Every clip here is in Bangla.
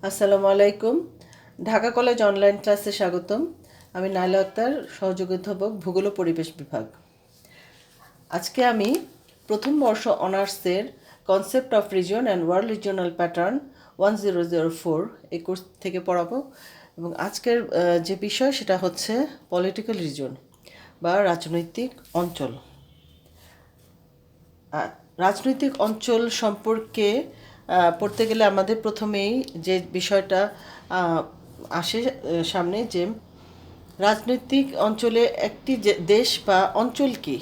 আসসালামু আলাইকুম। ঢাকা কলেজ অনলাইন ক্লাসে স্বাগতম। আমি নাইলা আক্তার, সহযোগী অধ্যাপক, ভূগোল ও পরিবেশ বিভাগ। আজকে আমি প্রথম বর্ষ অনার্সের concept of reason and world regional pattern 1004 এই কোর্স থেকে পড়াবো। এবং আজকের যে বিষয় সেটা হচ্ছে পলিটিক্যাল রিজন বা রাজনৈতিক অঞ্চল। রাজনৈতিক অঞ্চল সম্পর্কে পড়তে গেলে আমাদের প্রথমেই যে বিষয়টা আসে সামনে, যে রাজনৈতিক অঞ্চলে একটি দেশ বা অঞ্চল কী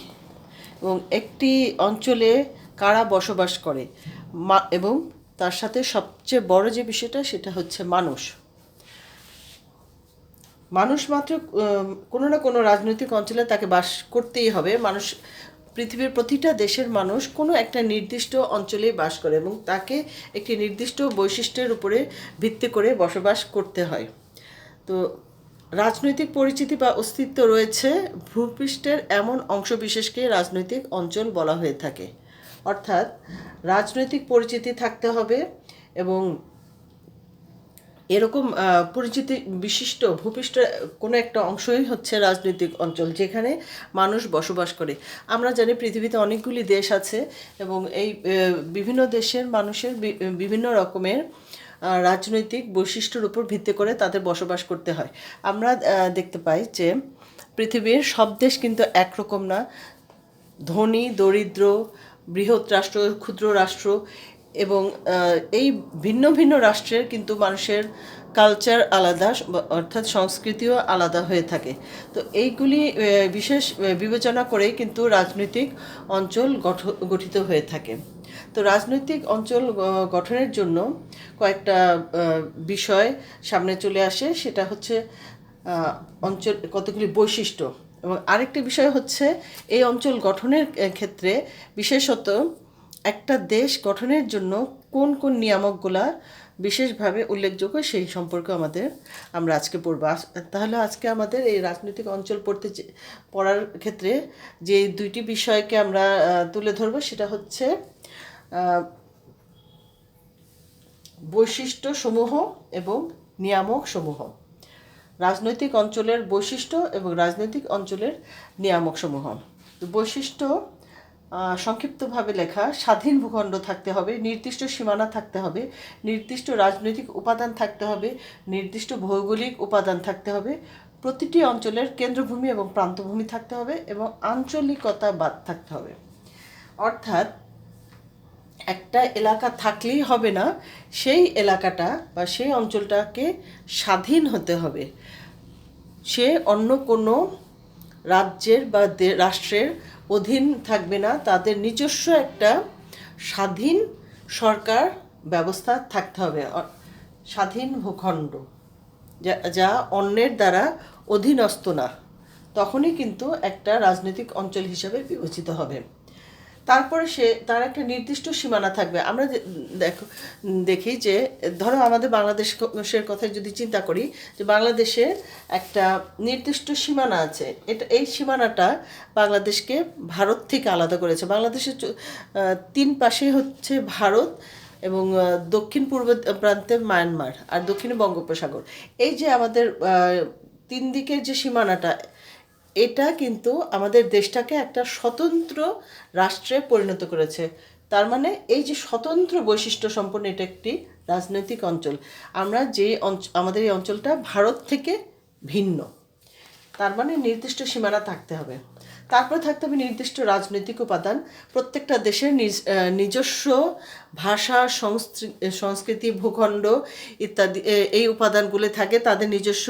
এবং একটি অঞ্চলে কারা বসবাস করে এবং তার সাথে সবচেয়ে বড় যে বিষয়টা সেটা হচ্ছে মানুষ। মানুষ মাত্র কোনো না কোনো রাজনৈতিক অঞ্চলে তাকে বাস করতেই হবে। মানুষ, পৃথিবীর প্রতিটা দেশের মানুষ কোনো একটা নির্দিষ্ট অঞ্চলেই বাস করে এবং তাকে একটি নির্দিষ্ট বৈশিষ্ট্যের উপরে ভিত্তি করে বসবাস করতে হয়। তো রাজনৈতিক পরিচিতি বা অস্তিত্ব রয়েছে ভূপৃষ্ঠের এমন অংশবিশেষকে রাজনৈতিক অঞ্চল বলা হয়ে থাকে। অর্থাৎ রাজনৈতিক পরিচিতি থাকতে হবে এবং এরকম পরিচিতি বিশিষ্ট ভূপৃষ্ঠের কোনো একটা অংশই হচ্ছে রাজনৈতিক অঞ্চল, যেখানে মানুষ বসবাস করে। আমরা জানি পৃথিবীতে অনেকগুলি দেশ আছে এবং এই বিভিন্ন দেশের মানুষের বিভিন্ন রকমের রাজনৈতিক বৈশিষ্ট্যের উপর ভিত্তি করে তাদের বসবাস করতে হয়। আমরা দেখতে পাই যে পৃথিবীর সব দেশ কিন্তু একরকম না। ধনী, দরিদ্র, বৃহৎ রাষ্ট্র, ক্ষুদ্র রাষ্ট্র এবং এই ভিন্ন ভিন্ন রাষ্ট্রের কিন্তু মানুষের কালচার আলাদা, অর্থাৎ সংস্কৃতিও আলাদা হয়ে থাকে। তো এইগুলি বিশেষ বিবেচনা করেই কিন্তু রাজনৈতিক অঞ্চল গঠিত হয়ে থাকে। তো রাজনৈতিক অঞ্চল গঠনের জন্য কয়েকটা বিষয় সামনে চলে আসে, সেটা হচ্ছে অঞ্চল কতগুলি বৈশিষ্ট্য, এবং আরেকটি বিষয় হচ্ছে এই অঞ্চল গঠনের ক্ষেত্রে বিশেষত একটা দেশ গঠনের জন্য কোন কোন নিয়ামকগুলা বিশেষভাবে উল্লেখযোগ্য সেই সম্পর্কে আমরা আজকে পড়ব। তাহলে আজকে আমাদের এই রাজনৈতিক অঞ্চল পড়ার ক্ষেত্রে যে দুইটি বিষয়কে আমরা তুলে ধরব সেটা হচ্ছে বৈশিষ্ট্যসমূহ এবং নিয়ামকসমূহ। রাজনৈতিক অঞ্চলের বৈশিষ্ট্য এবং রাজনৈতিক অঞ্চলের নিয়ামকসমূহ। বৈশিষ্ট্য সংক্ষিপ্তভাবে লেখা: স্বাধীন ভূখণ্ড থাকতে হবে, নির্দিষ্ট সীমানা থাকতে হবে, নির্দিষ্ট রাজনৈতিক উপাদান থাকতে হবে, নির্দিষ্ট ভৌগোলিক উপাদান থাকতে হবে, প্রতিটি অঞ্চলের কেন্দ্রভূমি এবং প্রান্তভূমি থাকতে হবে এবং আঞ্চলিকতা বাদ থাকতে হবে। অর্থাৎ একটা এলাকা থাকলেই হবে না, সেই এলাকাটা বা সেই অঞ্চলটাকে স্বাধীন হতে হবে। সে অন্য কোনো রাজ্যের বা রাষ্ট্রের অধীন থাকবে না, তাদের নিজস্ব একটা স্বাধীন সরকার ব্যবস্থা থাকতে হবে। স্বাধীন ভূখণ্ড যা অন্যের দ্বারা অধীনস্থ না, তখনই কিন্তু একটা রাজনৈতিক অঞ্চল হিসেবে বিবেচিত হবে। তারপরে তার একটা নির্দিষ্ট সীমানা থাকবে। আমরা দেখি যে ধরো আমাদের বাংলাদেশের কথা যদি চিন্তা করি, যে বাংলাদেশে একটা নির্দিষ্ট সীমানা আছে। এই সীমানাটা বাংলাদেশকে ভারত থেকে আলাদা করেছে। বাংলাদেশের তিন পাশে হচ্ছে ভারত এবং দক্ষিণ পূর্ব প্রান্তে মায়ানমার আর দক্ষিণে বঙ্গোপসাগর। এই যে আমাদের তিন দিকের যে সীমানাটা, এটা কিন্তু আমাদের দেশটাকে একটা স্বতন্ত্র রাষ্ট্রে পরিণত করেছে। তার মানে এই যে স্বতন্ত্র বৈশিষ্ট্য সম্পন্ন এটা একটি রাজনৈতিক অঞ্চল। আমরা আমাদের এই অঞ্চলটা ভারত থেকে ভিন্ন, তার মানে নির্দিষ্ট সীমানা থাকতে হবে। তারপরে থাকতে হবে নির্দিষ্ট রাজনৈতিক উপাদান। প্রত্যেকটা দেশের নিজস্ব ভাষা, সংস্কৃতি, ভূখণ্ড ইত্যাদি এই উপাদানগুলো থাকে। তাদের নিজস্ব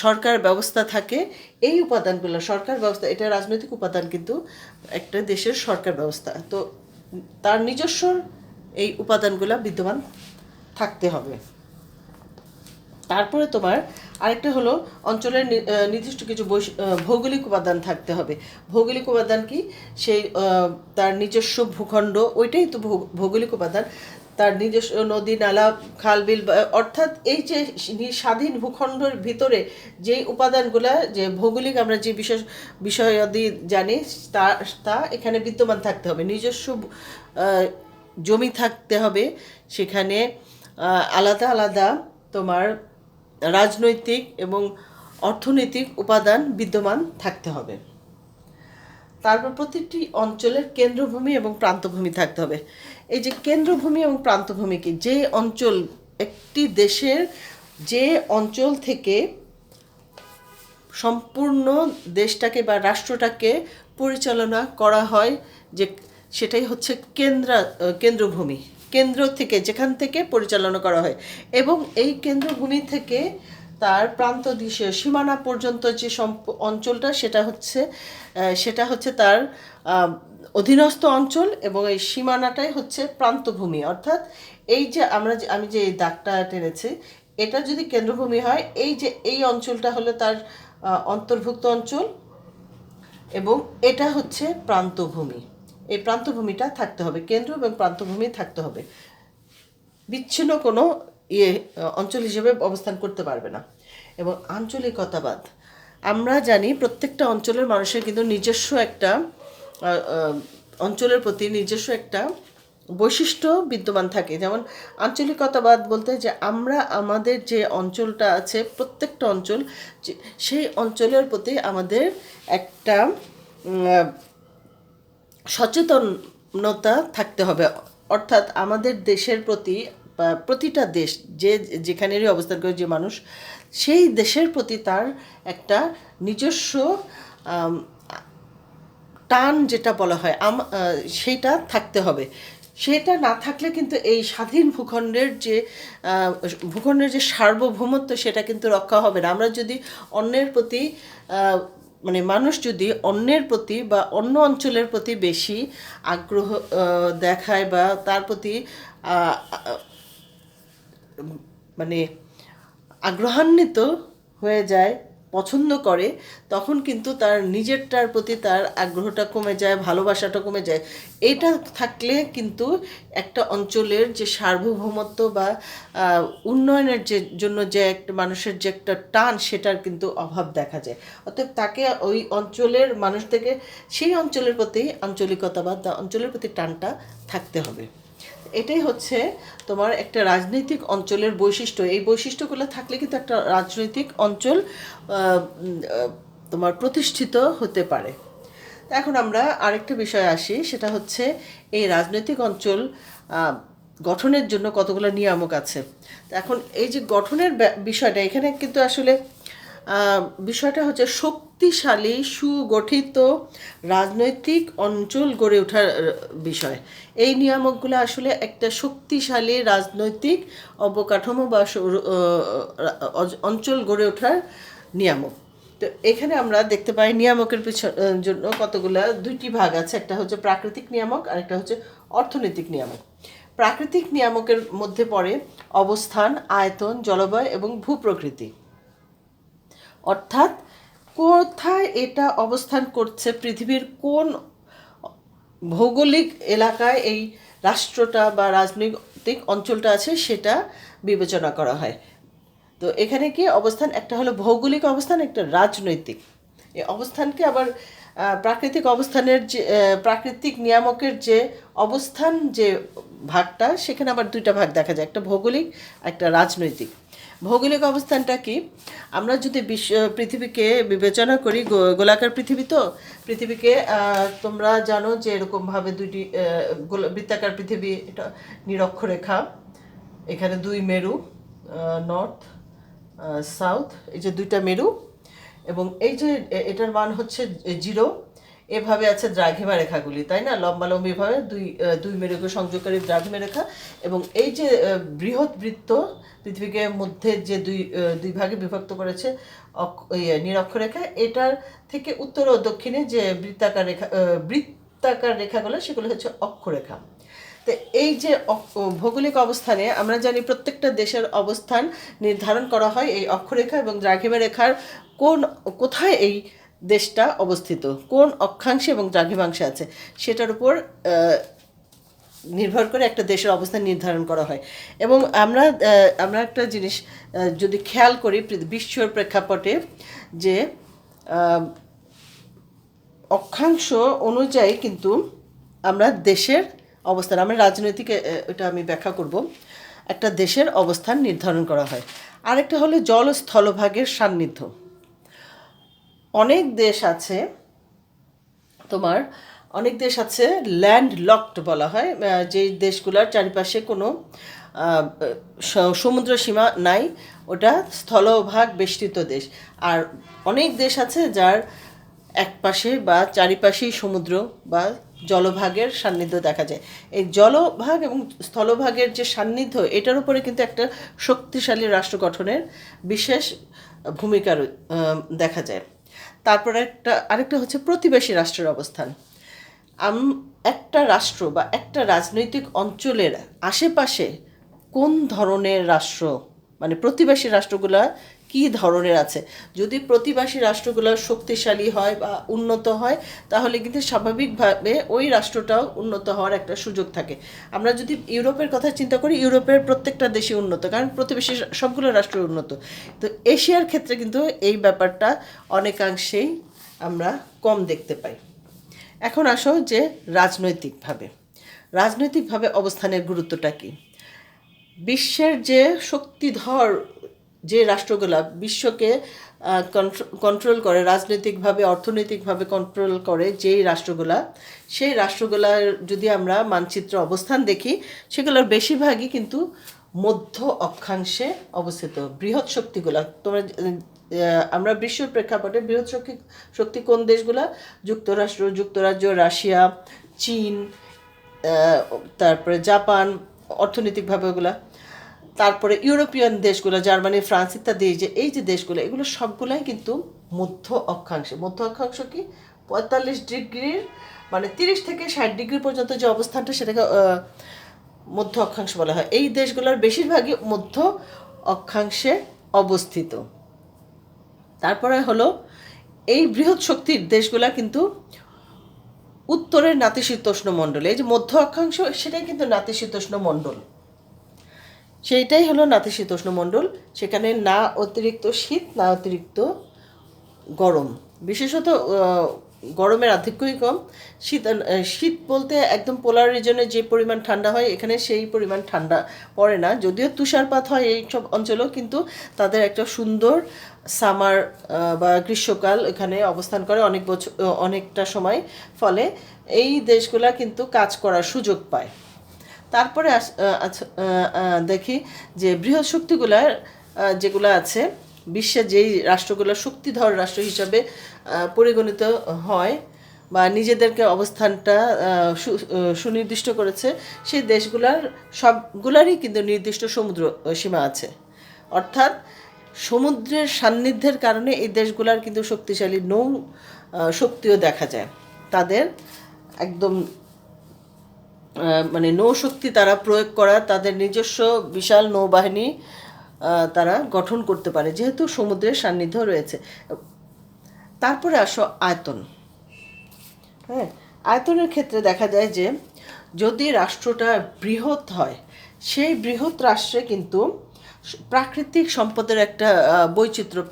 সরকার ব্যবস্থা থাকে। এই উপাদানগুলো সরকার ব্যবস্থা, এটা রাজনৈতিক উপাদান, কিন্তু একটা দেশের সরকার ব্যবস্থা। তো তার নিজস্ব এই উপাদানগুলো বিদ্যমান থাকতে হবে। তারপরে তোমার আরেকটা হলো অঞ্চলের নির্দিষ্ট কিছু ভৌগোলিক উপাদান থাকতে হবে। ভৌগোলিক উপাদান কি? সেই তার নিজস্ব ভূখণ্ড, ওইটাই তো ভৌগোলিক উপাদান। তার নিজস্ব নদী, নালা, খাল, বিল, অর্থাৎ এই যে স্বাধীন ভূখণ্ডের ভিতরে যে উপাদানগুলো, যে ভৌগোলিক আমরা যে বিষয়াদি জানি, তা এখানে বিদ্যমান থাকতে হবে। নিজস্ব জমি থাকতে হবে, সেখানে আলাদা আলাদা তোমার রাজনৈতিক এবং অর্থনৈতিক উপাদান বিদ্যমান থাকতে হবে। তারপর প্রতিটি অঞ্চলের কেন্দ্রভূমি এবং প্রান্তভূমি থাকতে হবে। এই যে কেন্দ্রভূমি এবং প্রান্তভূমি কি, যে অঞ্চল একটি দেশের যে অঞ্চল থেকে সম্পূর্ণ দেশটাকে বা রাষ্ট্রটাকে পরিচালনা করা হয়, যে সেটাই হচ্ছে কেন্দ্রভূমি। কেন্দ্র থেকে, যেখান থেকে পরিচালনা করা হয়, এবং এই কেন্দ্রভূমি থেকে তার প্রান্ত দিশে সীমানা পর্যন্ত যে অঞ্চলটা সেটা হচ্ছে তার অধীনস্থ অঞ্চল, এবং এই সীমানাটাই হচ্ছে প্রান্তভূমি। অর্থাৎ এই যে আমি যে এই দাগটা টেনেছি, এটা যদি কেন্দ্রভূমি হয়, এই অঞ্চলটা হলো তার অন্তর্ভুক্ত অঞ্চল, এবং এটা হচ্ছে প্রান্তভূমি। এই প্রান্তভূমিটা থাকতে হবে, কেন্দ্র এবং প্রান্তভূমি থাকতে হবে, বিচ্ছিন্ন কোনো অঞ্চল হিসেবে অবস্থান করতে পারবে না। এবং আঞ্চলিকতাবাদ, আমরা জানি প্রত্যেকটা অঞ্চলের মানুষের কিন্তু নিজস্ব একটা অঞ্চলের প্রতি নিজস্ব একটা বৈশিষ্ট্য বিদ্যমান থাকে। যেমন আঞ্চলিকতাবাদ বলতে যে আমরা আমাদের যে অঞ্চলটা আছে, প্রত্যেকটা অঞ্চল, সেই অঞ্চলের প্রতি আমাদের একটা সচেতনতা থাকতে হবে। অর্থাৎ আমাদের দেশের প্রতি বা প্রতিটা দেশ যেখানেরই অবস্থান করে যে মানুষ, সেই দেশের প্রতি তার একটা নিজস্ব টান যেটা বলা হয় সেইটা থাকতে হবে। সেটা না থাকলে কিন্তু এই স্বাধীন ভূখণ্ডের যে সার্বভৌমত্ব, সেটা কিন্তু রক্ষা হবে না। আমরা যদি অন্যের প্রতি মানে মানুষ যদি অন্যের প্রতি বা অন্য অঞ্চলের প্রতি বেশি আগ্রহ দেখায় বা তার প্রতি মানে আগ্রহান্বিত হয়ে যায়, পছন্দ করে, তখন কিন্তু তার নিজেরটার প্রতি তার আগ্রহটা কমে যায়, ভালোবাসাটা কমে যায়। এইটা থাকলে কিন্তু একটা অঞ্চলের যে সার্বভৌমত্ব বা উন্নয়নের জন্য যে একটা মানুষের যে একটা টান, সেটার কিন্তু অভাব দেখা যায়। অর্থাৎ তাকে ওই অঞ্চলের মানুষ থেকে সেই অঞ্চলের প্রতি আঞ্চলিকতাবাদ বা অঞ্চলের প্রতি টানটা থাকতে হবে। এটাই হচ্ছে তোমার একটা রাজনৈতিক অঞ্চলের বৈশিষ্ট্য। এই বৈশিষ্ট্যগুলো থাকলে কিন্তু একটা রাজনৈতিক অঞ্চল তোমার প্রতিষ্ঠিত হতে পারে। এখন আমরা আরেকটা বিষয়ে আসি, সেটা হচ্ছে এই রাজনৈতিক অঞ্চল গঠনের জন্য কতগুলো নিয়ামক আছে। এখন এই যে গঠনের বিষয়টা, এখানে কিন্তু আসলে বিষয়টা হচ্ছে শক্তিশালী সুগঠিত রাজনৈতিক অঞ্চল গড়ে ওঠার বিষয়। এই নিয়ামকগুলো আসলে একটা শক্তিশালী রাজনৈতিক অবকাঠামো বা অঞ্চল গড়ে ওঠার নিয়ামক। তো এখানে আমরা দেখতে পাই নিয়ামকের জন্য দুইটি ভাগ আছে, একটা হচ্ছে প্রাকৃতিক নিয়ামক আর একটা হচ্ছে অর্থনৈতিক নিয়ামক। প্রাকৃতিক নিয়ামকের মধ্যে পড়ে অবস্থান, আয়তন, জলবায়ু এবং ভূপ্রকৃতি। অর্থাৎ কোথায় এটা অবস্থান করছে, পৃথিবীর কোন ভৌগোলিক এলাকায় এই রাষ্ট্রটা বা রাজনৈতিক অঞ্চলটা আছে, সেটা বিবেচনা করা হয়। তো এখানে কি অবস্থান, একটা হলো ভৌগোলিক অবস্থান, একটা রাজনৈতিক। এই অবস্থানকে আবার প্রাকৃতিক অবস্থানের যে প্রাকৃতিক নিয়ামকের যে অবস্থান যে ভাগটা, সেখানে আবার দুইটা ভাগ দেখা যায়, একটা ভৌগোলিক, একটা রাজনৈতিক। ভৌগোলিক অবস্থানটা কি, আমরা যদি পৃথিবীকে বিবেচনা করি, গোলাকার পৃথিবী, তো পৃথিবীকে তোমরা জানো যে এরকমভাবে দুইটি বৃত্তাকার পৃথিবী, এটা নিরক্ষরেখা, এখানে দুই মেরু, নর্থ সাউথ, এই যে দুইটা মেরু, এবং এই যে এটার মান হচ্ছে 0, এভাবে আছে দ্রাঘিমা রেখাগুলি, তাই না, লম্বালম্বিভাবে দুই মেরুকে সংযোগকারী দ্রাঘিমা রেখা। এবং এই যে বৃহৎ বৃত্ত পৃথিবীকে মধ্যে যে দুই ভাগে বিভক্ত করেছে নিরক্ষরেখা, এটার থেকে উত্তর ও দক্ষিণে যে বৃত্তাকার রেখাগুলো, সেগুলো হচ্ছে অক্ষরেখা। তো এই যে ভৌগোলিক অবস্থানে আমরা জানি প্রত্যেকটা দেশের অবস্থান নির্ধারণ করা হয় এই অক্ষরেখা এবং দ্রাঘিমা রেখার কোথায় এই দেশটা অবস্থিত, কোন অক্ষাংশে এবং দ্রাঘিমাংশে আছে, সেটার উপর নির্ভর করে একটা দেশের অবস্থান নির্ধারণ করা হয়। এবং আমরা একটা জিনিস যদি খেয়াল করি বিশ্বর প্রেক্ষাপটে, যে অক্ষাংশ অনুযায়ী কিন্তু আমরা দেশের অবস্থান, আমরা রাজনৈতিক, এটা আমি ব্যাখ্যা করব। একটা দেশের অবস্থান নির্ধারণ করা হয়। আরেকটা হলো জল স্থলভাগের সান্নিধ্য। অনেক দেশ আছে তোমার, অনেক দেশ আছে ল্যান্ড লকড বলা হয়, যেই দেশগুলোর চারিপাশে কোনো সমুদ্র সীমা নাই, ওটা স্থলভাগ বেষ্টিত দেশ। আর অনেক দেশ আছে যার একপাশে বা চারিপাশেই সমুদ্র বা জলভাগের সান্নিধ্য দেখা যায়। এই জলভাগ এবং স্থলভাগের যে সান্নিধ্য, এটার উপরে কিন্তু একটা শক্তিশালী রাষ্ট্র গঠনের বিশেষ ভূমিকা দেখা যায়। তারপরে আরেকটা হচ্ছে প্রতিবেশী রাষ্ট্রের অবস্থান। একটা রাষ্ট্র বা একটা রাজনৈতিক অঞ্চলের আশেপাশে কোন ধরনের রাষ্ট্র, মানে প্রতিবেশী রাষ্ট্রগুলা কী ধরনের আছে। যদি প্রতিবেশী রাষ্ট্রগুলো শক্তিশালী হয় বা উন্নত হয়, তাহলে কিন্তু স্বাভাবিকভাবে ওই রাষ্ট্রটাও উন্নত হওয়ার একটা সুযোগ থাকে। আমরা যদি ইউরোপের কথা চিন্তা করি, ইউরোপের প্রত্যেকটা দেশই উন্নত, কারণ প্রতিবেশী সবগুলো রাষ্ট্র উন্নত। তো এশিয়ার ক্ষেত্রে কিন্তু এই ব্যাপারটা অনেকাংশেই আমরা কম দেখতে পাই। এখন আসো যে রাজনৈতিকভাবে অবস্থানের গুরুত্বটা কী। বিশ্বের যে শক্তিধর যে রাষ্ট্রগুলা বিশ্বকে কন্ট্রোল করে, রাজনৈতিকভাবে অর্থনৈতিকভাবে কন্ট্রোল করে যেই রাষ্ট্রগুলা, সেই রাষ্ট্রগুলার যদি আমরা মানচিত্র অবস্থান দেখি, সেগুলোর বেশিরভাগই কিন্তু মধ্য অক্ষাংশে অবস্থিত। বৃহৎ শক্তিগুলা আমরা বিশ্বের প্রেক্ষাপটে বৃহৎ শক্তি কোন দেশগুলা? যুক্তরাজ্য, রাশিয়া, চীন, তারপরে জাপান অর্থনৈতিকভাবে ওগুলা, তারপরে ইউরোপিয়ান দেশগুলো, জার্মানি, ফ্রান্স ইত্যাদি, এই যে দেশগুলো, এগুলো সবগুলাই কিন্তু মধ্য অক্ষাংশে। মধ্য অক্ষাংশ কি 45 ডিগ্রির, মানে 30 থেকে 60 ডিগ্রি পর্যন্ত যে অবস্থানটা, সেটাকে মধ্য অক্ষাংশ বলা হয়। এই দেশগুলোর বেশিরভাগই মধ্য অক্ষাংশে অবস্থিত। তারপরে হলো এই বৃহৎ শক্তির দেশগুলা কিন্তু উত্তরের নাতিশীতোষ্ণ মণ্ডল। এই যে মধ্য অক্ষাংশ, সেটাই কিন্তু নাতিশীতোষ্ণ মণ্ডল, সেইটাই হলো নাতিশীতোষ্ণ মণ্ডল। সেখানে না অতিরিক্ত শীত, না অতিরিক্ত গরম, বিশেষত গরমের আধিক্যই কম। শীত বলতে একদম পোলার রিজনে যে পরিমাণ ঠান্ডা হয়, এখানে সেই পরিমাণ ঠান্ডা পড়ে না। যদিও তুষারপাত হয় এই সব অঞ্চলেও, কিন্তু তাদের একটা সুন্দর সামার বা গ্রীষ্মকাল এখানে অবস্থান করে অনেকটা সময়। ফলে এই দেশগুলা কিন্তু কাজ করার সুযোগ পায়। তারপরে দেখি যে বৃহৎ শক্তিগুলার যেগুলো আছে, বিশ্বের যেই রাষ্ট্রগুলো শক্তিধর রাষ্ট্র হিসাবে পরিগণিত হয় বা নিজেদেরকে অবস্থানটা সুনির্দিষ্ট করেছে, সেই দেশগুলার সবগুলারই কিন্তু নির্দিষ্ট সমুদ্র সীমা আছে। অর্থাৎ সমুদ্রের সান্নিধ্যের কারণে এই দেশগুলার কিন্তু শক্তিশালী নৌ শক্তিও দেখা যায়। তাদের একদম মানে নৌশক্তি তারা প্রয়োগ করা, তাদের নিজস্ব বিশাল নৌবাহিনী তারা গঠন করতে পারে, যেহেতু সমুদ্রের সান্নিধ্য রয়েছে। তারপরে আসো আয়তন। হ্যাঁ, আয়তনের ক্ষেত্রে দেখা যায় যে যদি রাষ্ট্রটা বৃহৎ হয়, সেই বৃহৎ রাষ্ট্রে কিন্তু প্রাকৃতিক সম্পদের একটা বৈচিত্র্য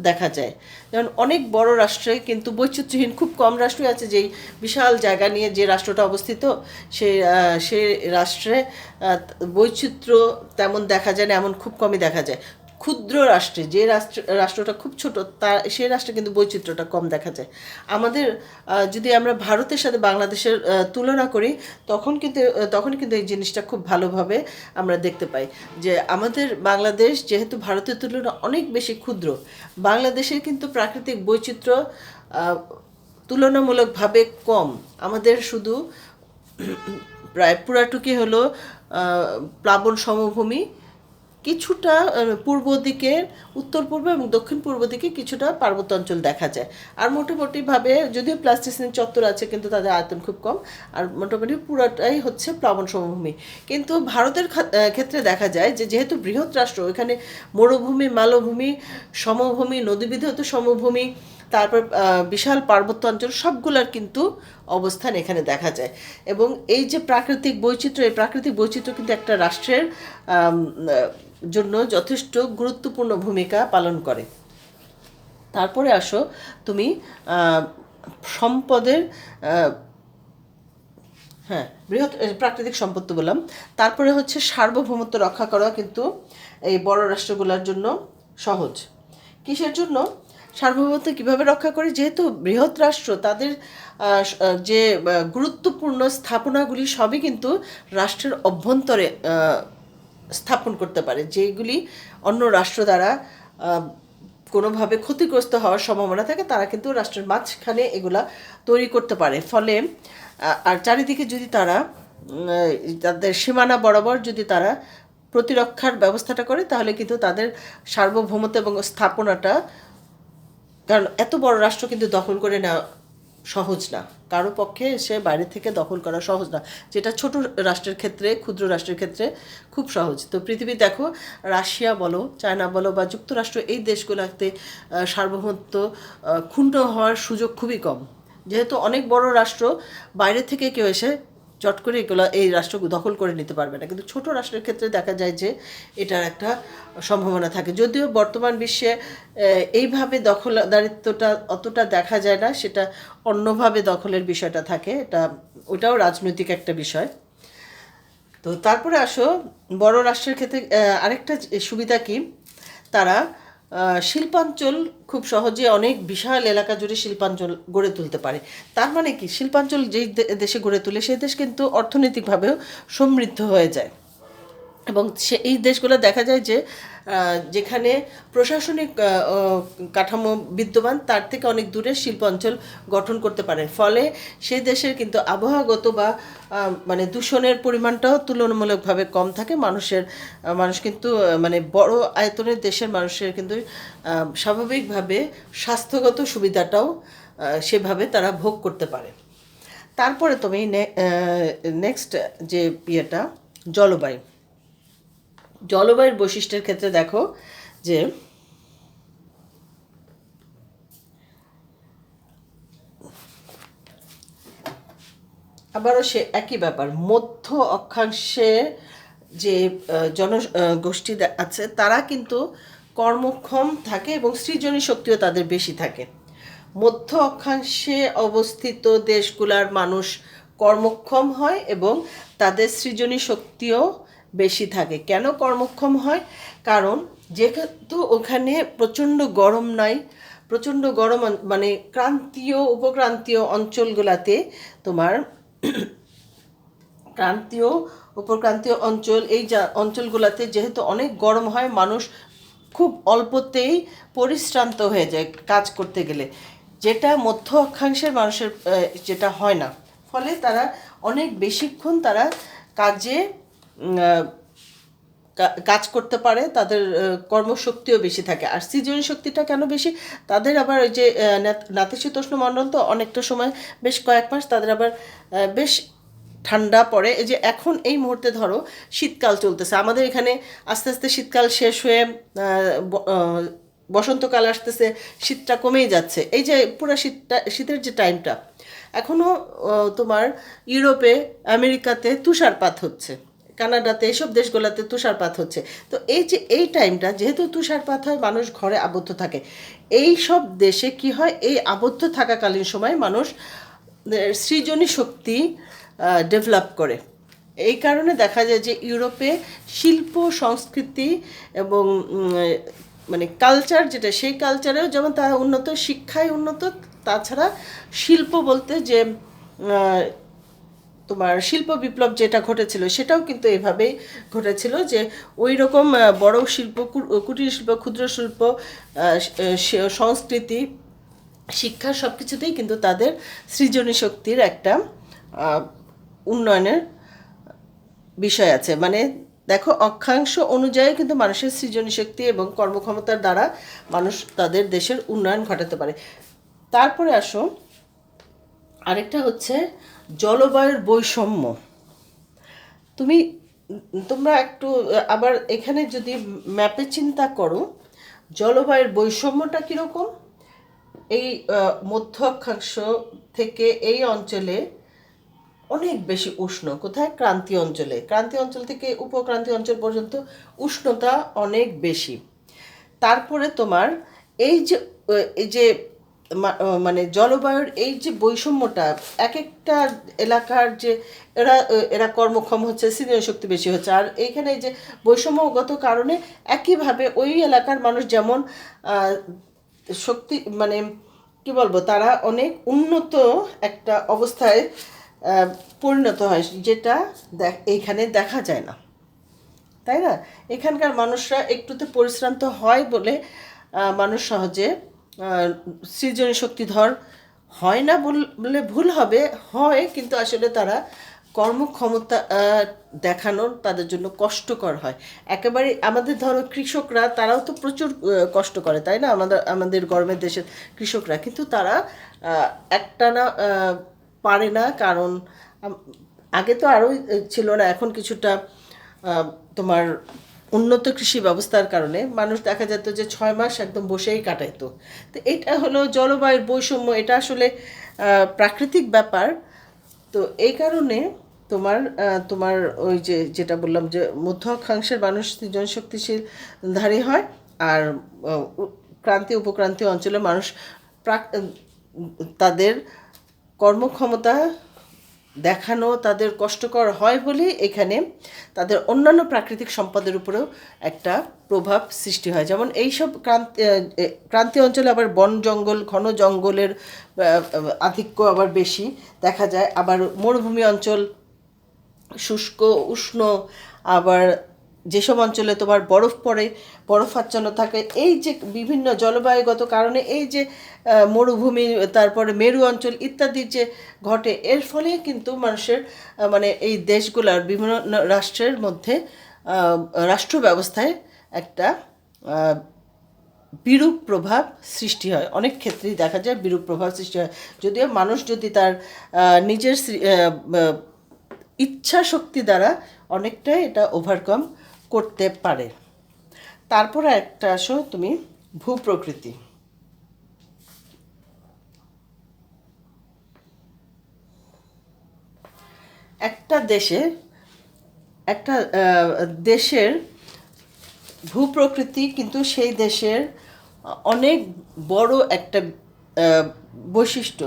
দেখা যায়। যেমন অনেক বড় রাষ্ট্রে কিন্তু বৈচিত্র্যহীন খুব কম রাষ্ট্রই আছে, যেই বিশাল জায়গা নিয়ে যে রাষ্ট্রটা অবস্থিত, সেই রাষ্ট্রে বৈচিত্র্য তেমন দেখা যায় না, এমন খুব কমই দেখা যায়। ক্ষুদ্র রাষ্ট্রে, যে রাষ্ট্রটা খুব ছোট, সেই রাষ্ট্রে কিন্তু বৈচিত্র্যটা কম দেখা যায়। আমাদের যদি আমরা ভারতের সাথে বাংলাদেশের তুলনা করি, তখন কিন্তু এই জিনিসটা খুব ভালোভাবে আমরা দেখতে পাই যে আমাদের বাংলাদেশ যেহেতু ভারতের তুলনায় অনেক বেশি ক্ষুদ্র, বাংলাদেশের কিন্তু প্রাকৃতিক বৈচিত্র্য তুলনামূলকভাবে কম। আমাদের শুধু প্রায় পুরাটুকি হলো প্লাবন সমভূমি, কিছুটা পূর্ব দিকে, উত্তর পূর্ব এবং দক্ষিণ পূর্ব দিকে কিছুটা পার্বত্য অঞ্চল দেখা যায়। আর মোটামুটিভাবে যদিও প্লাস্টিসিন চত্বর আছে, কিন্তু তাদের আয়তন খুব কম। আর মোটামুটি পুরাটাই হচ্ছে প্লাবন সমভূমি। কিন্তু ভারতের ক্ষেত্রে দেখা যায় যে যেহেতু বৃহৎ রাষ্ট্র, এখানে মরুভূমি, মালভূমি, সমভূমি, নদীবিধৌত সমভূমি, তারপর বিশাল পার্বত্য অঞ্চল, সবগুলার কিন্তু অবস্থান এখানে দেখা যায়। এবং এই যে প্রাকৃতিক বৈচিত্র্য, এই প্রাকৃতিক বৈচিত্র্য কিন্তু একটা রাষ্ট্রের জন্য যথেষ্ট গুরুত্বপূর্ণ ভূমিকা পালন করে। তারপরে আসো তুমি সম্পদের হ্যাঁ, বৃহৎ প্রাকৃতিক সম্পদ তো বললাম। তারপরে হচ্ছে সার্বভৌমত্ব রক্ষা করা কিন্তু এই বড় রাষ্ট্রগুলোর জন্য সহজ। কিসের জন্য? সার্বভৌমত্ব কীভাবে রক্ষা করে? যেহেতু বৃহৎ রাষ্ট্র, তাদের যে গুরুত্বপূর্ণ স্থাপনাগুলি সবই কিন্তু রাষ্ট্রের অভ্যন্তরে স্থাপন করতে পারে, যেগুলি অন্য রাষ্ট্র দ্বারা কোনোভাবে ক্ষতিগ্রস্ত হওয়ার সম্ভাবনা থাকে, তারা কিন্তু রাষ্ট্রের মাঝখানে এগুলা তৈরি করতে পারে। ফলে আর চারিদিকে যদি তারা তাদের সীমানা বরাবর যদি তারা প্রতিরক্ষার ব্যবস্থাটা করে, তাহলে কিন্তু তাদের সার্বভৌমত্ব এবং স্থাপনাটা, কারণ এত বড় রাষ্ট্র কিন্তু দখল করে নেওয়া সহজ না, কারো পক্ষে সে বাইরে থেকে দখল করা সহজ না, যেটা ছোট রাষ্ট্রের ক্ষেত্রে, ক্ষুদ্র রাষ্ট্রের ক্ষেত্রে খুব সহজ। তো পৃথিবী দেখো, রাশিয়া বলো, চায়না বলো বা যুক্তরাষ্ট্র, এই দেশগুলোতে সার্বভৌমত্ব ক্ষুণ্ণ হওয়ার সুযোগ খুবই কম, যেহেতু অনেক বড় রাষ্ট্র, বাইরে থেকে কেউ এসে চট করে এগুলো এই রাষ্ট্র দখল করে নিতে পারবে না। কিন্তু ছোট রাষ্ট্রের ক্ষেত্রে দেখা যায় যে এটার একটা সম্ভাবনা থাকে, যদিও বর্তমান বিশ্বে এইভাবে দখলদারিত্বটা অতটা দেখা যায় না, সেটা অন্যভাবে দখলের বিষয়টা থাকে, ওটাও রাজনৈতিক একটা বিষয়। তো তারপরে আসো বড় রাষ্ট্রের ক্ষেত্রে আরেকটা সুবিধা কি, তারা শিল্পাঞ্চল খুব সহজে অনেক বিশাল এলাকা জুড়ে শিল্পাঞ্চল গড়ে তুলতে পারে। তার মানে কি, শিল্পাঞ্চল যেই দেশে গড়ে তুলে সেই দেশ কিন্তু অর্থনৈতিকভাবেও সমৃদ্ধ হয়ে যায়। এবং এই দেশগুলো দেখা যায় যে যেখানে প্রশাসনিক কাঠামো বিদ্যমান, তার থেকে অনেক দূরে শিল্পাঞ্চল গঠন করতে পারে। ফলে সেই দেশের কিন্তু আবহাওয়াগত বা মানে দূষণের পরিমাণটাও তুলনামূলকভাবে কম থাকে। মানুষ কিন্তু মানে বড় আয়তনের দেশের মানুষের কিন্তু স্বাভাবিকভাবে স্বাস্থ্যগত সুবিধাটাও সেভাবে তারা ভোগ করতে পারে। তারপরে তুমি নেক্সট যে জলবায়ুর বৈশিষ্ট্যের ক্ষেত্রে দেখো যে আবারও সে একই ব্যাপার, মধ্য অক্ষাংশে যে জনগোষ্ঠী আছে তারা কিন্তু কর্মক্ষম থাকে এবং সৃজনী শক্তিও তাদের বেশি থাকে। মধ্য অক্ষাংশে অবস্থিত দেশগুলোর মানুষ কর্মক্ষম হয় এবং তাদের সৃজনী শক্তিও বেশি থাকে। কেন কর্মক্ষম হয়? কারণ যেহেতু ওখানে প্রচণ্ড গরম নাই, প্রচণ্ড গরম মানে ক্রান্তীয় উপক্রান্তীয় অঞ্চলগুলোতে তোমার ক্রান্তীয় উপক্রান্তীয় অঞ্চল, এই অঞ্চলগুলোতে যেহেতু অনেক গরম হয়, মানুষ খুব অল্পতেই পরিশ্রান্ত হয়ে যায় কাজ করতে গেলে, যেটা মধ্য অক্ষাংশের মানুষের যেটা হয় না। ফলে তারা অনেক বেশিক্ষণ তারা কাজ করতে পারে, তাদের কর্মশক্তিও বেশি থাকে। আর সৃজনী শক্তিটা কেন বেশি? তাদের আবার ওই যে নাতিশীতোষ্ণ মণ্ডল, তো অনেকটা সময় বেশ কয়েক মাস তাদের আবার বেশ ঠান্ডা পড়ে। এই যে এখন এই মুহূর্তে ধরো শীতকাল চলতেছে, আমাদের এখানে আস্তে আস্তে শীতকাল শেষ হয়ে বসন্তকাল আসতেছে, শীতটা কমেই যাচ্ছে। এই যে পুরো শীতের যে টাইমটা, এখনও তোমার ইউরোপে, আমেরিকাতে তুষারপাত হচ্ছে, কানাডাতে, এইসব দেশগুলোতে তুষারপাত হচ্ছে। তো এই যে এই টাইমটা যেহেতু তুষারপাত হয়, মানুষ ঘরে আবদ্ধ থাকে। এই সব দেশে কি হয়, এই আবদ্ধ থাকাকালীন সময় মানুষ সৃজনী শক্তি ডেভেলপ করে। এই কারণে দেখা যায় যে ইউরোপে শিল্প সংস্কৃতি এবং মানে কালচার যেটা, সেই কালচারেও যেমন তারা উন্নত, শিক্ষায় উন্নত, তাছাড়া শিল্প বলতে যে তোমার শিল্প বিপ্লব যেটা ঘটেছিল সেটাও কিন্তু এভাবেই ঘটেছিল, যে ওই রকম বড় শিল্প, কুটির শিল্প, ক্ষুদ্র শিল্প, সংস্কৃতি, শিক্ষা, সব কিছুতেই কিন্তু তাদের সৃজনী শক্তির একটা উন্নয়নের বিষয় আছে। মানে দেখো, অক্ষাংশ অনুযায়ী কিন্তু মানুষের সৃজনী শক্তি এবং কর্মক্ষমতার দ্বারা মানুষ তাদের দেশের উন্নয়ন ঘটাতে পারে। তারপরে আসো আরেকটা হচ্ছে জলবায়ুর বৈষম্য। তোমরা একটু আবার এখানে যদি ম্যাপে চিন্তা করো, জলবায়ুর বৈষম্যটা কীরকম। এই মধ্য অক্ষাংশ থেকে এই অঞ্চলে অনেক বেশি উষ্ণ, কোথায়? ক্রান্তীয় অঞ্চলে। ক্রান্তীয় অঞ্চল থেকে উপক্রান্তীয় অঞ্চল পর্যন্ত উষ্ণতা অনেক বেশি। তারপরে তোমার এই যে মানে জলবায়ুর এই যে বৈষম্যটা, এক একটা এলাকার যে এরা এরা কর্মক্ষম হচ্ছে, সিনিয়র শক্তি বেশি হচ্ছে, আর এইখানে এই যে বৈষম্যগত কারণে একইভাবে ওই এলাকার মানুষ যেমন শক্তি মানে কি বলবো, তারা অনেক উন্নত একটা অবস্থায় পরিণত হয়, যেটা এইখানে দেখা যায় না, তাই না? এখানকার মানুষরা একটুতে পরিশ্রান্ত হয় বলে মানুষ সহজে সৃজনী শক্তিধর হয় না বললে ভুল হবে, হয়, কিন্তু আসলে তারা কর্মক্ষমতা দেখানোর তাদের জন্য কষ্টকর হয় একেবারে। আমাদের ধরো কৃষকরা, তারাও তো প্রচুর কষ্ট করে, তাই না? আমাদের গরমের দেশের কৃষকরা, কিন্তু তারা একটানা পারে না, কারণ আগে তো আরও ছিল না, এখন কিছুটা তোমার উন্নত কৃষি ব্যবস্থার কারণে মানুষ দেখা যেত যে 6 মাস একদম বসেই কাটাইতো। তো এটা হলো জলবায়ুর বৈষম্য, এটা আসলে প্রাকৃতিক ব্যাপার। তো এই কারণে তোমার তোমার ওই যে যেটা বললাম যে মধ্য অক্ষাংশের মানুষ জনশক্তিশীলধারী হয়, আর ক্রান্তীয় উপক্রান্তীয় অঞ্চলের মানুষ তাদের কর্মক্ষমতা দেখানো তাদের কষ্টকর হয় বলেই এখানে তাদের অন্যান্য প্রাকৃতিক সম্পদের উপরেও একটা প্রভাব সৃষ্টি হয়। যেমন এইসব ক্রান্তীয় অঞ্চলে আবার বন জঙ্গল, ঘন জঙ্গলের আধিক্য আবার বেশি দেখা যায়। আবার মরুভূমি অঞ্চল শুষ্ক উষ্ণ, আবার যেসব অঞ্চলে তোমার বরফ পড়ে, বরফাচ্ছন্ন থাকে, এই যে বিভিন্ন জলবায়ুগত কারণে এই যে মরুভূমি, তারপরে মেরু অঞ্চল ইত্যাদির যে ঘটে, এর ফলে কিন্তু মানুষের মানে এই দেশগুলোর বিভিন্ন রাষ্ট্রের মধ্যে রাষ্ট্র ব্যবস্থায় একটা বিরূপ প্রভাব সৃষ্টি হয়। অনেক ক্ষেত্রেই দেখা যায় বিরূপ প্রভাব সৃষ্টি হয়, যদিও মানুষ যদি তার নিজের ইচ্ছা শক্তি দ্বারা অনেকটাই এটা ওভারকাম করতে পারে। তারপরে একটা আসো তুমি ভূপ্রকৃতি। একটা দেশের ভূপ্রকৃতি কিন্তু সেই দেশের অনেক বড় একটা বৈশিষ্ট্য।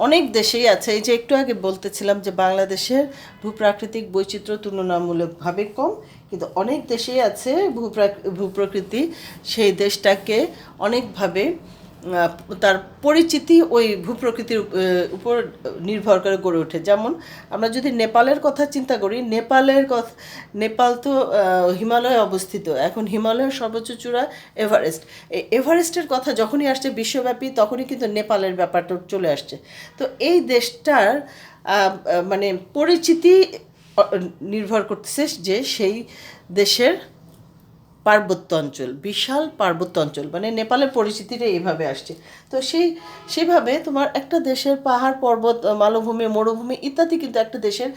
অনেক দেশেই আছে, এই যে একটু আগে বলতেছিলাম যে বাংলাদেশের ভূপ্রাকৃতিক বৈচিত্র্য তুলনামূলকভাবে কম, কিন্তু অনেক দেশেই আছে ভূপ্রকৃতি সেই দেশটাকে অনেকভাবে তার পরিচিতি ওই ভূপ্রকৃতির উপর নির্ভর করে গড়ে ওঠে। যেমন আমরা যদি নেপালের কথা চিন্তা করি, নেপাল তো হিমালয়ে অবস্থিত। এখন হিমালয়ের সর্বোচ্চ চূড়া এভারেস্ট। এই এভারেস্টের কথা যখনই আসছে বিশ্বব্যাপী, তখনই কিন্তু নেপালের ব্যাপারটা চলে আসছে। তো এই দেশটার মানে পরিচিতি নির্ভর করতেছে যে সেই দেশের পার্বত্য অঞ্চল, বিশাল পার্বত্য অঞ্চল, মানে নেপালের পরিচিতিটা এইভাবে আসছে। তো সেইভাবে তোমার একটা দেশের পাহাড় পর্বত, মালভূমি, মরুভূমি ইত্যাদি কিন্তু একটা দেশের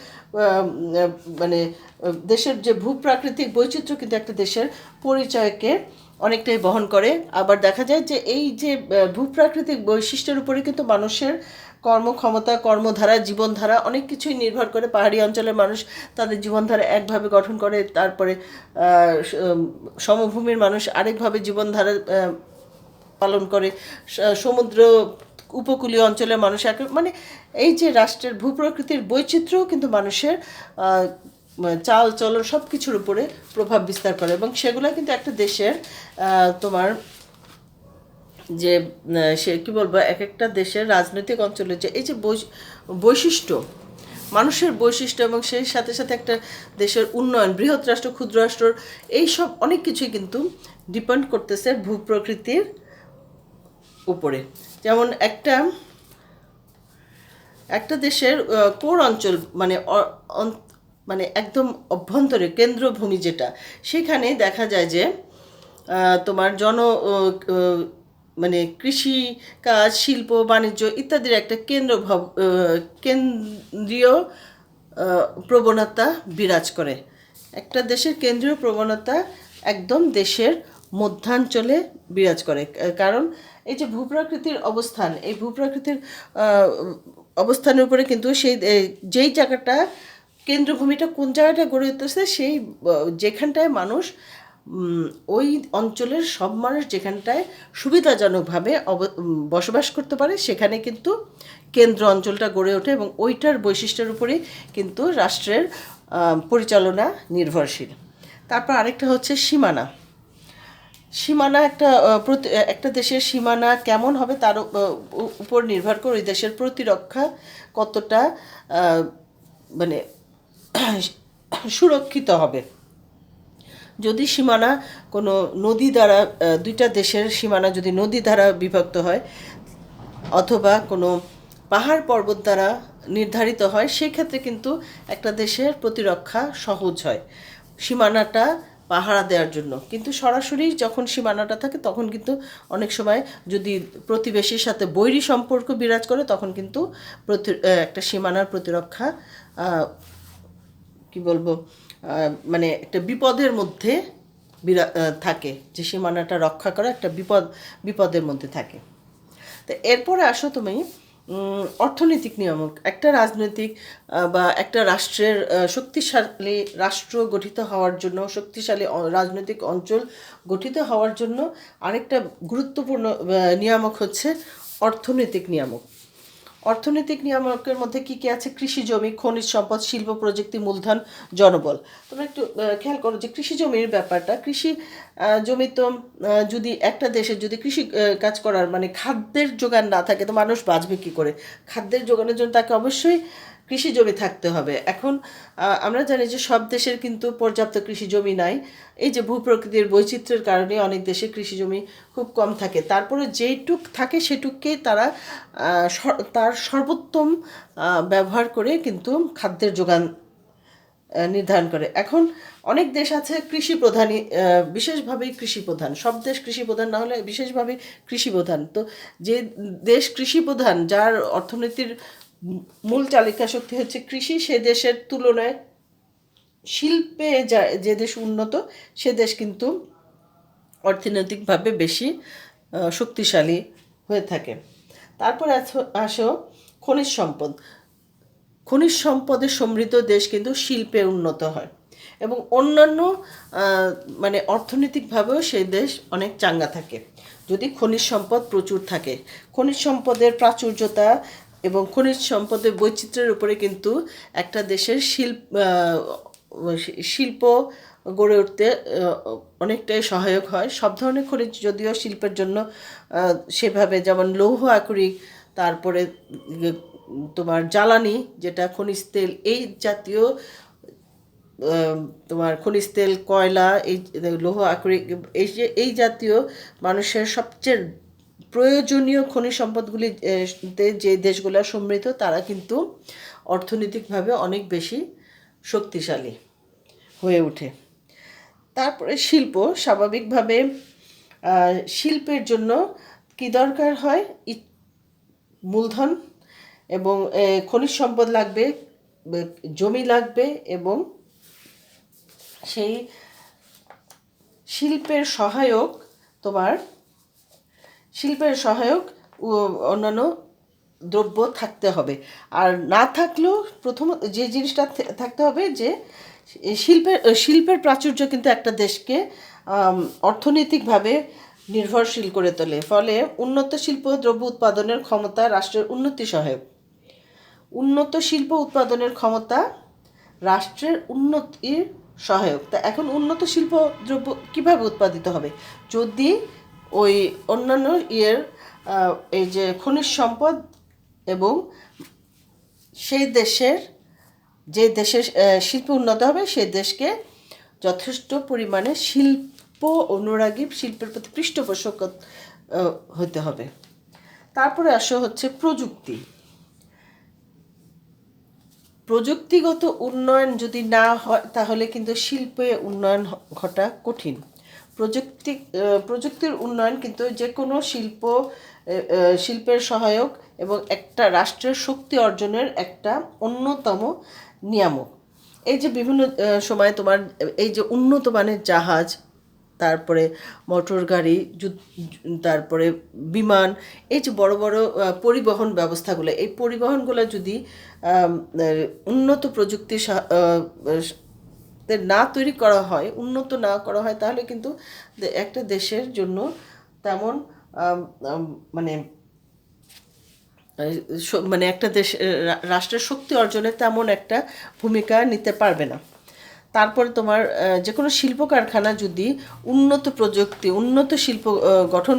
মানে দেশের যে ভূপ্রাকৃতিক বৈচিত্র্য কিন্তু একটা দেশের পরিচয়কে অনেকটাই বহন করে। আবার দেখা যায় যে এই যে ভূপ্রাকৃতিক বৈশিষ্ট্যের উপরে কিন্তু মানুষের কর্মক্ষমতা, কর্মধারা, জীবনধারা অনেক কিছুই নির্ভর করে। পাহাড়ি অঞ্চলের মানুষ তাদের জীবনধারা একভাবে গঠন করে, তারপরে সমভূমির মানুষ আরেকভাবে জীবনধারা পালন করে, সমুদ্র উপকূলীয় অঞ্চলের মানুষ মানে এই যে রাষ্ট্রের ভূপ্রকৃতির বৈচিত্র্যও কিন্তু মানুষের চাল চলন সব কিছুর উপরে প্রভাব বিস্তার করে, এবং সেগুলো কিন্তু একটা দেশের তোমার যে সে কী বলবো, এক একটা দেশের রাজনৈতিক অঞ্চলের যে এই যে বৈশিষ্ট্য, মানুষের বৈশিষ্ট্য, এবং সেই সাথে সাথে একটা দেশের উন্নয়ন, বৃহৎ রাষ্ট্র, ক্ষুদ্র রাষ্ট্র, এইসব অনেক কিছুই কিন্তু ডিপেন্ড করতেছে ভূপ্রকৃতির উপরে। যেমন একটা দেশের কোর অঞ্চল, মানে মানে একদম অভ্যন্তরে কেন্দ্রভূমি যেটা, সেখানে দেখা যায় যে তোমার মানে কৃষি কাজ, শিল্প, বাণিজ্য ইত্যাদির একটা কেন্দ্রীয় প্রবণতা বিরাজ করে। একটা দেশের কেন্দ্রীয় প্রবণতা একদম দেশের মধ্যাঞ্চলে বিরাজ করে, কারণ এই যে ভূপ্রাকৃতির অবস্থান, এই ভূপ্রাকৃতির অবস্থানের উপরে কিন্তু যেই জায়গাটা কেন্দ্রভূমিটা কোন জায়গাটা গড়ে উঠতেছে, যেখানটায় মানুষ ওই অঞ্চলের সব মানুষ যেখানটায় সুবিধাজনকভাবে বসবাস করতে পারে সেখানে কিন্তু কেন্দ্র অঞ্চলটা গড়ে ওঠে এবং ওইটার বৈশিষ্ট্যের উপরেই কিন্তু রাষ্ট্রের পরিচালনা নির্ভরশীল। তারপর আরেকটা হচ্ছে সীমানা। সীমানা একটা দেশের সীমানা কেমন হবে তার উপর নির্ভর করে ওই দেশের প্রতিরক্ষা কতটা মানে সুরক্ষিত হবে। যদি সীমানা কোনো নদী দ্বারা, দুইটা দেশের সীমানা যদি নদী দ্বারা বিভক্ত হয় অথবা কোনো পাহাড় পর্বত দ্বারা নির্ধারিত হয়, সেক্ষেত্রে কিন্তু একটা দেশের প্রতিরক্ষা সহজ হয় সীমানাটা পাহারা দেওয়ার জন্য। কিন্তু সরাসরি যখন সীমানাটা থাকে তখন কিন্তু অনেক সময় যদি প্রতিবেশীর সাথে বৈরী সম্পর্ক বিরাজ করে তখন কিন্তু একটা সীমানার প্রতিরক্ষা কি বলবো মানে একটা বিপদের মধ্যে থাকে, যে সীমানাটা রক্ষা করা একটা বিপদের মধ্যে থাকে। তো এরপরে আসো তুমি অর্থনৈতিক নিয়ামক। একটা রাজনৈতিক বা একটা রাষ্ট্রের শক্তিশালী রাষ্ট্র গঠিত হওয়ার জন্য, শক্তিশালী রাজনৈতিক অঞ্চল গঠিত হওয়ার জন্য আরেকটা গুরুত্বপূর্ণ নিয়ামক হচ্ছে অর্থনৈতিক নিয়ামক। অর্থনৈতিক নিয়ামকের মধ্যে কী কী আছে? কৃষি জমি, খনিজ সম্পদ, শিল্প, প্রযুক্তি, মূলধন, জনবল। তোমরা একটু খেয়াল করো যে কৃষি জমির ব্যাপারটা, কৃষি জমি তো যদি একটা দেশের যদি কৃষি কাজ করার মানে খাদ্যের যোগান না থাকে তো মানুষ বাঁচবে কী করে? খাদ্যের যোগানের জন্য তাকে অবশ্যই কৃষি জমি থাকতে হবে। এখন আমরা জানি যে সব দেশের কিন্তু পর্যাপ্ত কৃষি জমি নাই। এই যে ভূপ্রকৃতির বৈচিত্র্যের কারণে অনেক দেশে কৃষি জমি খুব কম থাকে। তারপরে যেইটুক থাকে সেটুককেই তারা তার সর্বোত্তম ব্যবহার করে কিন্তু খাদ্যের যোগান নির্ধারণ করে। এখন অনেক দেশ আছে কৃষি প্রধানই, বিশেষভাবেই কৃষি প্রধান। সব দেশ কৃষি প্রধান না হলে বিশেষভাবে কৃষি প্রধান। তো যে দেশ কৃষি প্রধান, যার অর্থনীতির মূল চালিকা শক্তি হচ্ছে কৃষি, সে দেশের তুলনায় শিল্পে যে দেশ উন্নত সে দেশ কিন্তু অর্থনৈতিকভাবে বেশি শক্তিশালী হয়ে থাকে। তারপর আসো খনিজ সম্পদ। খনিজ সম্পদে সমৃদ্ধ দেশ কিন্তু শিল্পে উন্নত হয় এবং অন্যান্য মানে অর্থনৈতিকভাবেও সেই দেশ অনেক চাঙ্গা থাকে যদি খনিজ সম্পদ প্রচুর থাকে। খনিজ সম্পদের প্রাচুর্যতা এবং খনিজ সম্পদের বৈচিত্র্যের উপরে কিন্তু একটা দেশের শিল্প গড়ে উঠতে অনেকটাই সহায়ক হয়। সব ধরনের খনিজ যদিও শিল্পের জন্য সেভাবে, যেমন লৌহ আকরিক, তারপরে তোমার জ্বালানি যেটা খনিজ তেল, এই জাতীয় তোমার খনিজ তেল, কয়লা, এই লৌহ আকরিক, এই জাতীয় মানুষের সবচেয়ে প্রয়োজনীয় খনিজ সম্পদগুলিতে যে দেশগুলো সমৃদ্ধ তারা কিন্তু অর্থনৈতিকভাবে অনেক বেশি শক্তিশালী হয়ে ওঠে। তারপরে শিল্প, স্বাভাবিকভাবে শিল্পের জন্য কি দরকার হয়? মূলধন এবং খনিজ সম্পদ লাগবে, জমি লাগবে এবং সেই শিল্পের সহায়ক অন্যান্য দ্রব্য থাকতে হবে। আর না থাকলেও প্রথম যে জিনিসটা থাকতে হবে যে শিল্পের প্রাচুর্য কিন্তু একটা দেশকে অর্থনৈতিকভাবে নির্ভরশীল করে তোলে। ফলে উন্নত শিল্প দ্রব্য উৎপাদনের ক্ষমতা রাষ্ট্রের উন্নতি সহায়ক। উন্নত শিল্প উৎপাদনের ক্ষমতা রাষ্ট্রের উন্নতির সহায়ক। তা এখন উন্নত শিল্প দ্রব্য কীভাবে উৎপাদিত হবে? যদি ওই অন্যান্য এই যে খনিজ সম্পদ এবং সেই দেশের যে দেশের শিল্প উন্নত হবে সেই দেশকে যথেষ্ট পরিমাণে শিল্প অনুরাগী, শিল্পের প্রতি পৃষ্ঠপোষক হতে হবে। তারপরে হচ্ছে প্রযুক্তি। প্রযুক্তিগত উন্নয়ন যদি না হয় তাহলে কিন্তু শিল্পে উন্নয়ন ঘটা কঠিন। প্রযুক্তির উন্নয়ন কিন্তু যে কোনো শিল্পের সহায়ক এবং একটা রাষ্ট্রের শক্তি অর্জনের একটা অন্যতম নিয়ামক। এই যে বিভিন্ন সময় তোমার এই যে উন্নত মানের জাহাজ, তারপরে মোটর গাড়ি, তারপরে বিমান, এই যে বড় বড় পরিবহন ব্যবস্থাগুলো, এই পরিবহনগুলো যদি উন্নত প্রযুক্তির না তৈরি করা হয়, উন্নত না করা হয়, তাহলে কিন্তু একটা দেশের জন্য তেমন মানে মানে একটা দেশ রাষ্ট্রের শক্তি অর্জনে তেমন একটা ভূমিকা নিতে পারবে না। তারপরে তোমার যে কোনো শিল্প কারখানা যদি উন্নত প্রযুক্তি, উন্নত শিল্প গঠন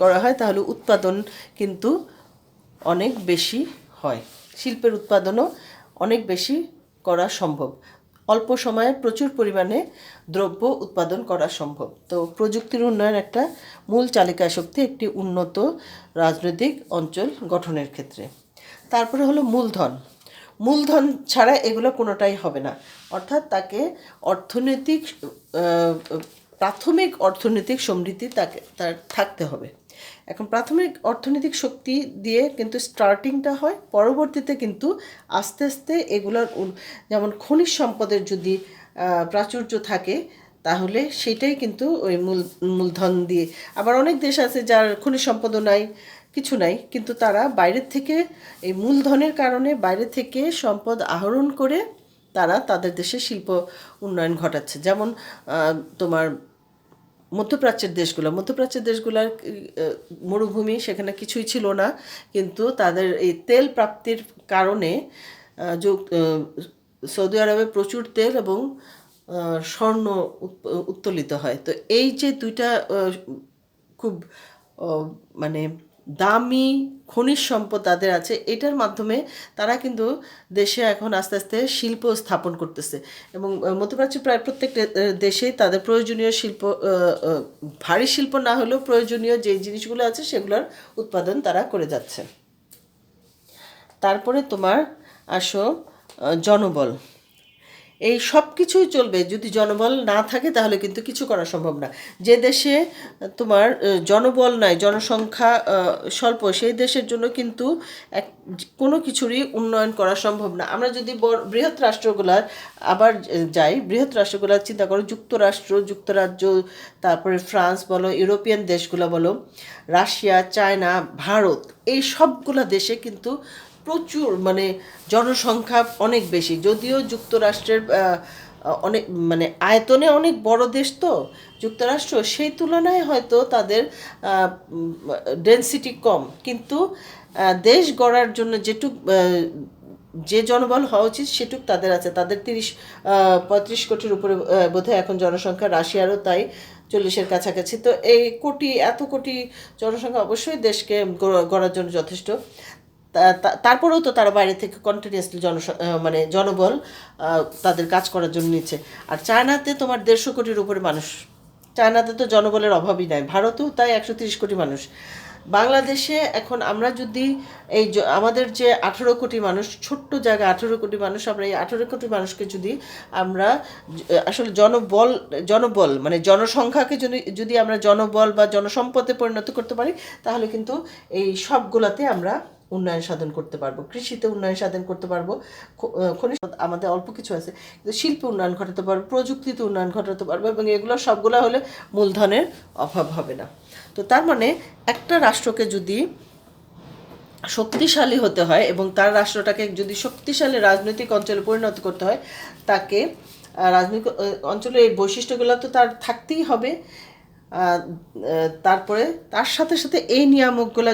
করা হয়, তাহলে উৎপাদন কিন্তু অনেক বেশি হয়। শিল্পের উৎপাদনও অনেক বেশি করা সম্ভব। অল্প সময়ে প্রচুর পরিমাণে দ্রব্য উৎপাদন করা সম্ভব। তো প্রযুক্তির উন্নয়ন একটা মূল চালিকা শক্তি একটি উন্নত রাজনৈতিক অঞ্চল গঠনের ক্ষেত্রে। তারপরে হলো মূলধন। মূলধন ছাড়া এগুলো কোনোটাই হবে না। অর্থাৎ তাকে অর্থনৈতিক প্রাথমিক অর্থনৈতিক সমৃদ্ধি তার থাকতে হবে। এখন প্রাথমিক অর্থনৈতিক শক্তি দিয়ে কিন্তু স্টার্টিংটা হয়, পরবর্তীতে কিন্তু আস্তে আস্তে এগুলোর যেমন খনিজ সম্পদের যদি প্রাচুর্য থাকে, তাহলে সেটাই কিন্তু ওই মূলধন দিয়ে। আবার অনেক দেশ আছে যার খনিজ সম্পদও নাই, কিছু নাই, কিন্তু তারা বাইরের থেকে এই মূলধনের কারণে বাইরে থেকে সম্পদ আহরণ করে তারা তাদের দেশে শিল্প উন্নয়ন ঘটাচ্ছে। যেমন তোমার মধ্যপ্রাচ্যের দেশগুলোর মরুভূমি, সেখানে কিছুই ছিল না, কিন্তু তাদের এই তেল প্রাপ্তির কারণে সৌদি আরবে প্রচুর তেল এবং স্বর্ণ উত্তোলিত হয়। তো এই যে দুইটা খুব মানে দামি খনিজ সম্পদ তাদের আছে, এটার মাধ্যমে তারা কিন্তু দেশে এখন আস্তে আস্তে শিল্প স্থাপন করতেছে। এবং মধ্যপ্রাচ্যের প্রায় প্রত্যেকটা দেশেই তাদের প্রয়োজনীয় শিল্প, ভারী শিল্প না হলেও প্রয়োজনীয় যে জিনিসগুলো আছে সেগুলোর উৎপাদন তারা করে যাচ্ছে। তারপরে তোমার আসো জনবল। এই সব কিছুই চলবে, যদি জনবল না থাকে তাহলে কিন্তু কিছু করা সম্ভব না। যে দেশে তোমার জনবল নাই, জনসংখ্যা স্বল্প, সেই দেশের জন্য কিন্তু কোনো কিছুরই উন্নয়ন করা সম্ভব না। আমরা যদি বৃহৎ রাষ্ট্রগুলার আবার যাই, বৃহৎ রাষ্ট্রগুলার চিন্তা করো, যুক্তরাজ্য, তারপরে ফ্রান্স বলো, ইউরোপিয়ান দেশগুলো বলো, রাশিয়া, চায়না, ভারত, এই সবগুলো দেশে কিন্তু প্রচুর মানে জনসংখ্যা অনেক বেশি। যদিও যুক্তরাষ্ট্রের অনেক মানে আয়তনে অনেক বড় দেশ, তো যুক্তরাষ্ট্র সেই তুলনায় হয়তো তাদের ডেনসিটি কম, কিন্তু দেশ গড়ার জন্য যে জনবল হওয়া উচিত সেটুক তাদের আছে। তাদের 35 কোটির উপরে বোধহয় এখন জনসংখ্যা, রাশিয়ারও তাই 40-এর কাছাকাছি। তো এই এত কোটি জনসংখ্যা অবশ্যই দেশকে গড়ার জন্য যথেষ্ট। তারপরেও তো তারা বাইরে থেকে কন্টিনিউয়াসলি মানে জনবল তাদের কাজ করার জন্য নিচ্ছে। আর চায়নাতে তোমার 150 কোটির উপরে মানুষ, চায়নাতে তো জনবলের অভাবই নাই, ভারতেও তাই 130 কোটি মানুষ। বাংলাদেশে এখন আমরা যদি আমাদের যে 18 কোটি মানুষ, ছোট্ট জায়গা 18 কোটি মানুষ, আমরা এই 18 কোটি মানুষকে যদি আমরা আসলে জনবল মানে জনসংখ্যাকে যদি আমরা জনবল বা জনসম্পদে পরিণত করতে পারি, তাহলে কিন্তু এই সবগুলাতে আমরা উন্নয়ন সাধন করতে পারবো। কৃষিতে উন্নয়ন সাধন করতে পারবো, খনিজ আমাদের অল্প কিছু আছে, কিন্তু শিল্পে উন্নয়ন ঘটাতে পারবো, প্রযুক্তিতে উন্নয়ন ঘটাতে পারবো, এবং এগুলো সবগুলো হলে মূলধনের অভাব হবে না। তো তার মানে একটা রাষ্ট্রকে যদি শক্তিশালী হতে হয় এবং তার রাষ্ট্রটাকে যদি শক্তিশালী রাজনৈতিক অঞ্চলে পরিণত করতে হয়, তাকে রাজনৈতিক অঞ্চলে এই বৈশিষ্ট্যগুলো তো তার থাকতেই হবে। তারপরে তার সাথে সাথে এই নিয়ামকগুলো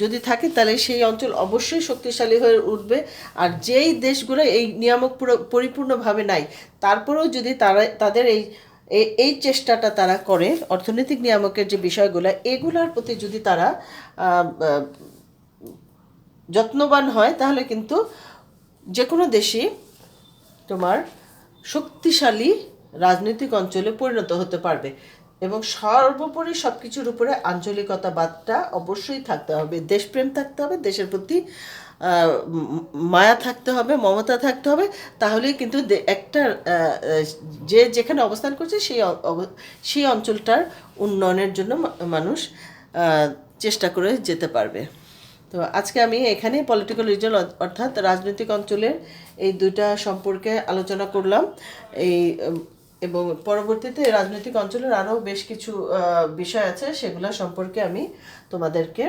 যদি থাকে, তাহলে সেই অঞ্চল অবশ্যই শক্তিশালী হয়ে উঠবে। আর যেই দেশগুলো এই নিয়ামক পরিপূর্ণভাবে নাই, তারপরেও যদি তাদের এই চেষ্টাটা তারা করে, অর্থনৈতিক নিয়ামকের যে বিষয়গুলো, এগুলোর প্রতি যদি তারা যত্নবান হয়, তাহলে কিন্তু যে কোনো দেশই তোমার শক্তিশালী রাজনৈতিক অঞ্চলে পরিণত হতে পারবে। এবং সর্বোপরি সব কিছুর উপরে আঞ্চলিকতাবাদটা অবশ্যই থাকতে হবে, দেশপ্রেম থাকতে হবে, দেশের প্রতি মায়া থাকতে হবে, মমতা থাকতে হবে। তাহলেই কিন্তু একটা যেখানে অবস্থান করছে সেই অঞ্চলটার উন্নয়নের জন্য মানুষ চেষ্টা করে যেতে পারবে। তো আজকে আমি এখানে পলিটিক্যাল রিজন অর্থাৎ রাজনৈতিক অঞ্চলের এই দুইটা সম্পর্কে আলোচনা করলাম। এবং পরবর্তীতে রাজনৈতিক অঞ্চলের আরও বেশ কিছু বিষয় আছে, সেগুলো সম্পর্কে আমি তোমাদেরকে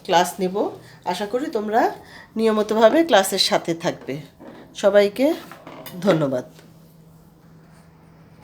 ক্লাস নেব। আশা করি তোমরা নিয়মিতভাবে ক্লাসের সাথে থাকবে। সবাইকে ধন্যবাদ।